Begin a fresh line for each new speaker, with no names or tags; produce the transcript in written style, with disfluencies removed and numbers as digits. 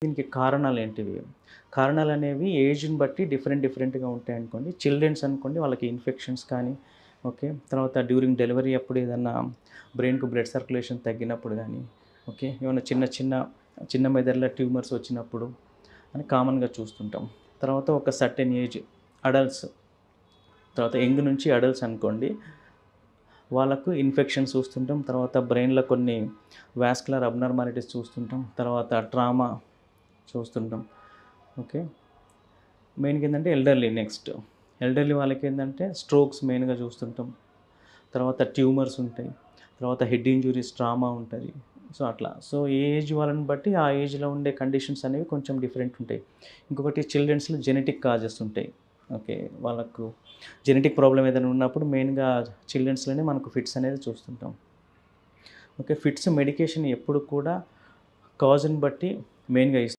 దీనికి కారణాలేంటివి? కారణాలనేవి ఏజ్‌ని బట్టి డిఫరెంట్‌గా ఉంటాయనుకోండి. చిల్డ్రన్స్ అనుకోండి వాళ్ళకి ఇన్ఫెక్షన్స్ కానీ, ఓకే. తర్వాత డ్యూరింగ్ డెలివరీ అప్పుడు ఏదన్నా బ్రెయిన్‌కి బ్లడ్ సర్క్యులేషన్ తగ్గినప్పుడు గానీ, ఓకే. ఏమన్నా చిన్న మెదడులో ట్యూమర్స్ వచ్చినప్పుడు అని కామన్‌గా చూస్తుంటాం. తర్వాత ఒక సర్టెన్ ఏజ్ అడల్ట్స్, తర్వాత యంగ్ నుంచి అడల్ట్స్ అనుకోండి. వాళ్ళకు ఇన్ఫెక్షన్స్ చూస్తుంటాం. తర్వాత బ్రెయిన్‌లో కొన్ని వాస్కులర్ అబ్నార్మాలిటీస్ చూస్తుంటాం. తర్వాత ట్రామా చూస్తుంటాం. ఓకే. మెయిన్‌గా ఏందంటే ఎల్డర్లీ వాళ్ళకేందంటే స్ట్రోక్స్ మెయిన్‌గా చూస్తుంటాం. తర్వాత ట్యూమర్స్ ఉంటాయి. తర్వాత హెడ్ ఇంజ్యూరీస్, ట్రామా ఉంటది. సో, అట్లా. సో, ఏ ఏజ్ వాళ్ళని బట్టి ఆ ఏజ్‌లో ఉండే కండిషన్స్ అనేవి కొంచెం డిఫరెంట్ ఉంటాయి. ఇంకొకటి చిల్డ్రన్స్‌లో జెనెటిక్ కాజెస్ ఉంటాయి. ఓకే. వాళ్ళకు జెనెటిక్ ప్రాబ్లమ్ ఏదైనా ఉన్నప్పుడు మెయిన్‌గా చిల్డ్రన్స్‌లోనే మనకు ఫిట్స్ అనేది చూస్తుంటాం. ఓకే. ఫిట్స్ మెడికేషన్ ఎప్పుడు కూడా కాజ్‌ని బట్టి మెయిన్‌గా